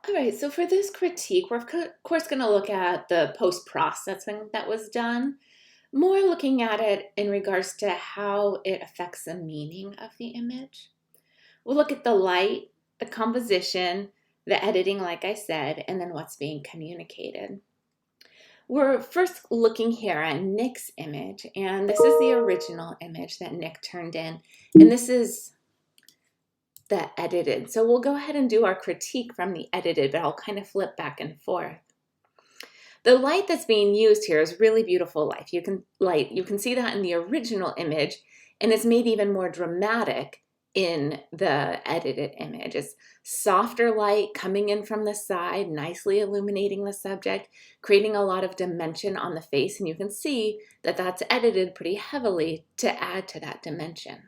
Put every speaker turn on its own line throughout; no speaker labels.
All right, so for this critique, we're of course going to look at the post-processing that was done, more looking at it in regards to how it affects the meaning of the image. We'll look at the light, the composition, the editing, like I said, and then what's being communicated. We're first looking here at Nik's image, and this is the original image that Nik turned in, and this is the edited. So we'll go ahead and do our critique from the edited, but I'll kind of flip back and forth. The light that's being used here is really beautiful light. You can see that in the original image, and it's made even more dramatic in the edited image. It's softer light coming in from the side, nicely illuminating the subject, creating a lot of dimension on the face, and you can see that that's edited pretty heavily to add to that dimension.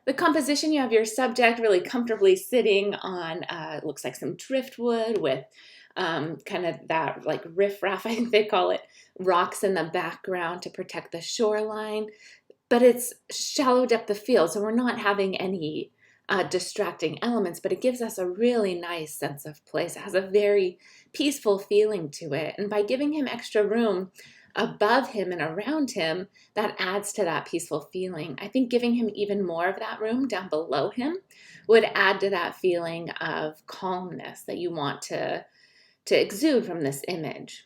The composition, you have your subject really comfortably sitting on, looks like some driftwood with kind of that like riffraff, I think they call it, rocks in the background to protect the shoreline. But it's shallow depth of field, so we're not having any distracting elements, but it gives us a really nice sense of place. It has a very peaceful feeling to it. And by giving him extra room above him and around him, that adds to that peaceful feeling. I think giving him even more of that room down below him would add to that feeling of calmness that you want to exude from this image.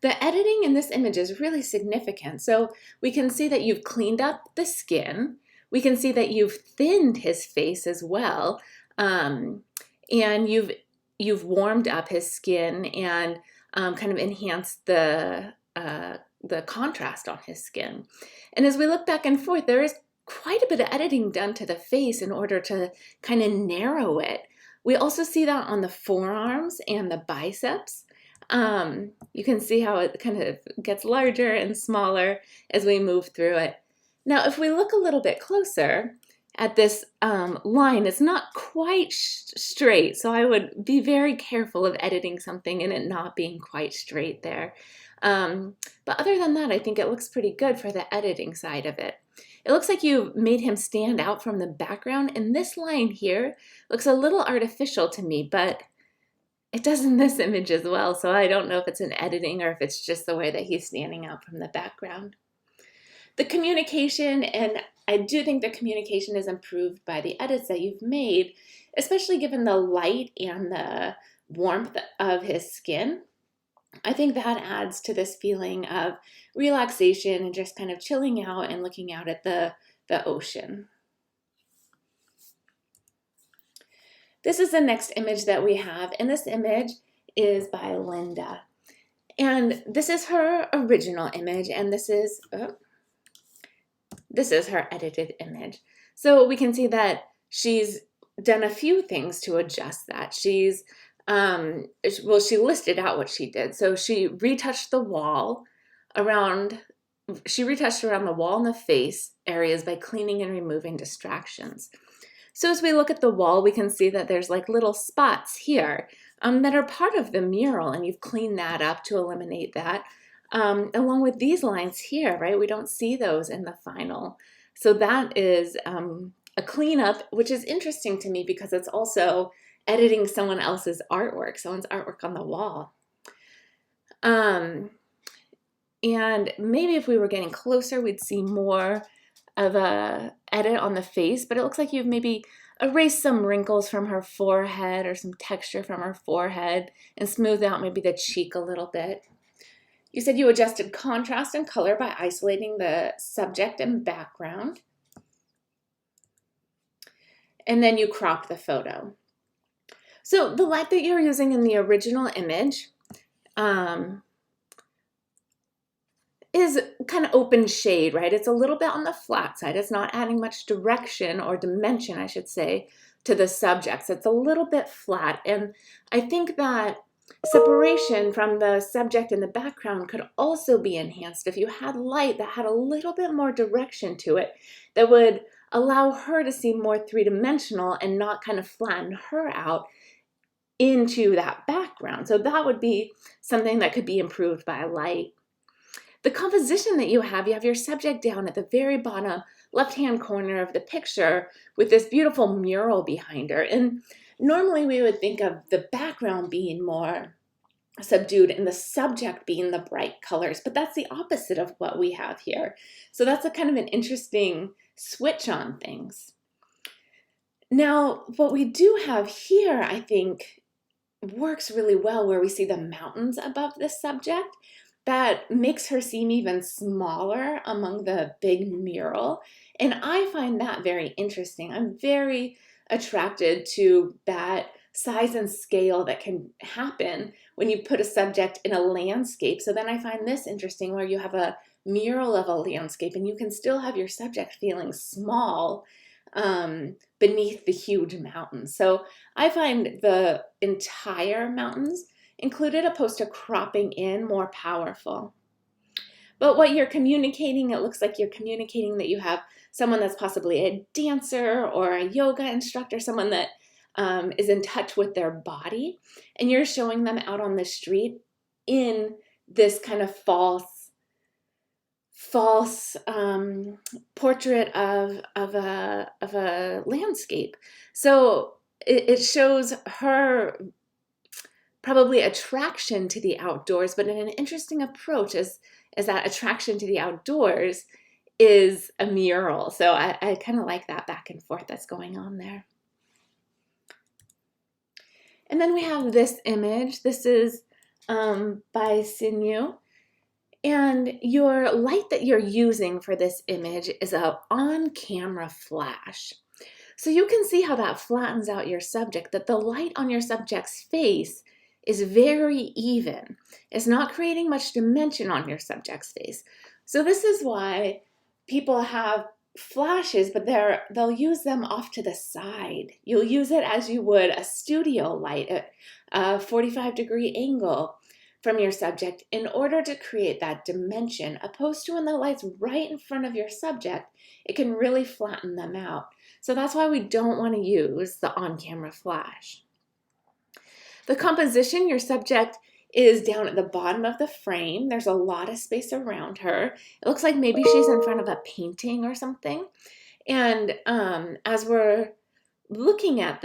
The editing in this image is really significant. So we can see that you've cleaned up the skin. We can see that you've thinned his face as well. And you've warmed up his skin and kind of enhanced the contrast on his skin. And as we look back and forth, there is quite a bit of editing done to the face in order to kind of narrow it. We also see that on the forearms and the biceps. You can see how it kind of gets larger and smaller as we move through it. Now, if we look a little bit closer at this line, it's not quite straight, so I would be very careful of editing something and it not being quite straight there. But other than that, I think it looks pretty good for the editing side of it. It looks like you made him stand out from the background, and this line here looks a little artificial to me, but it does in this image as well, so I don't know if it's an editing or if it's just the way that he's standing out from the background. The communication, and I do think the communication is improved by the edits that you've made, especially given the light and the warmth of his skin. I think that adds to this feeling of relaxation and just kind of chilling out and looking out at the ocean. This is the next image that we have, and this image is by Linda. And this is her original image, and this is her edited image. So we can see that she's done a few things to adjust that. She's, she listed out what she did. So she retouched the wall around the wall and the face areas by cleaning and removing distractions. So as we look at the wall, we can see that there's like little spots here that are part of the mural, and you've cleaned that up to eliminate that. Along with these lines here, right? We don't see those in the final. So that is a cleanup, which is interesting to me because it's also editing someone else's artwork, someone's artwork on the wall. And maybe if we were getting closer, we'd see more of a edit on the face, but it looks like you've maybe erased some wrinkles from her forehead or some texture from her forehead and smoothed out maybe the cheek a little bit. You said you adjusted contrast and color by isolating the subject and background. And then you cropped the photo. So the light that you're using in the original image is kind of open shade, right? It's a little bit on the flat side. It's not adding much direction or dimension, I should say, to the subjects. It's a little bit flat. And I think that separation from the subject in the background could also be enhanced if you had light that had a little bit more direction to it that would allow her to seem more three-dimensional and not kind of flatten her out into that background. So that would be something that could be improved by light. The composition that you have your subject down at the very bottom left-hand corner of the picture with this beautiful mural behind her. And Normally we would think of the background being more subdued and the subject being the bright colors, but that's the opposite of what we have here. So that's a kind of an interesting switch on things. Now, what we do have here, I think, works really well where we see the mountains above this subject. That makes her seem even smaller among the big mural. And I find that very interesting. I'm very attracted to that size and scale that can happen when you put a subject in a landscape. So then I find this interesting where you have a mural of a landscape and you can still have your subject feeling small beneath the huge mountains. So I find the entire mountains included opposed to cropping in more powerful. But what you're communicating, it looks like you're communicating that you have someone that's possibly a dancer or a yoga instructor, someone that is in touch with their body, and you're showing them out on the street in this kind of false portrait of a landscape. So it shows her probably attraction to the outdoors, but in an interesting approach is that attraction to the outdoors is a mural. So I kind of like that back and forth that's going on there. And then we have this image. This is by Siyue. And your light that you're using for this image is an on-camera flash. So you can see how that flattens out your subject, that the light on your subject's face is very even. It's not creating much dimension on your subject's face. So this is why people have flashes, but they'll use them off to the side. You'll use it as you would a studio light at a 45-degree angle from your subject in order to create that dimension, opposed to when the light's right in front of your subject, it can really flatten them out. So that's why we don't want to use the on-camera flash. The composition, your subject is down at the bottom of the frame. There's a lot of space around her. It looks like maybe she's in front of a painting or something. And as we're looking at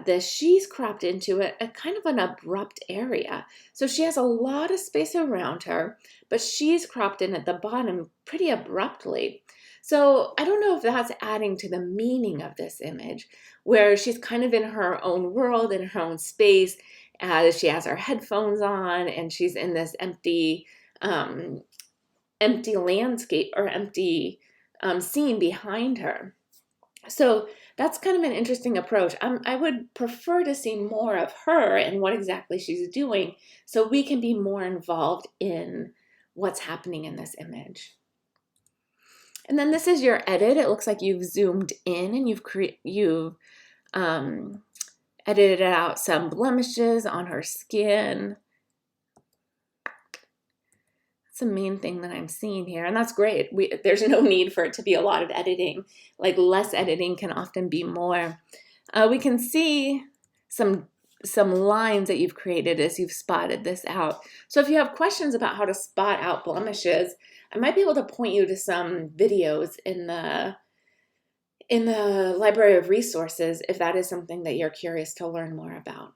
this, she's cropped into a kind of an abrupt area. So she has a lot of space around her, but she's cropped in at the bottom pretty abruptly. So I don't know if that's adding to the meaning of this image, where she's kind of in her own world, in her own space, as she has her headphones on and she's in this empty landscape or empty scene behind her. So that's kind of an interesting approach. I would prefer to see more of her and what exactly she's doing so we can be more involved in what's happening in this image. And then this is your edit. It looks like you've zoomed in and you've edited out some blemishes on her skin. That's the main thing that I'm seeing here, and that's great. There's no need for it to be a lot of editing. Like less editing can often be more. We can see some lines that you've created as you've spotted this out. So if you have questions about how to spot out blemishes, I might be able to point you to some videos in the library of resources if that is something that you're curious to learn more about.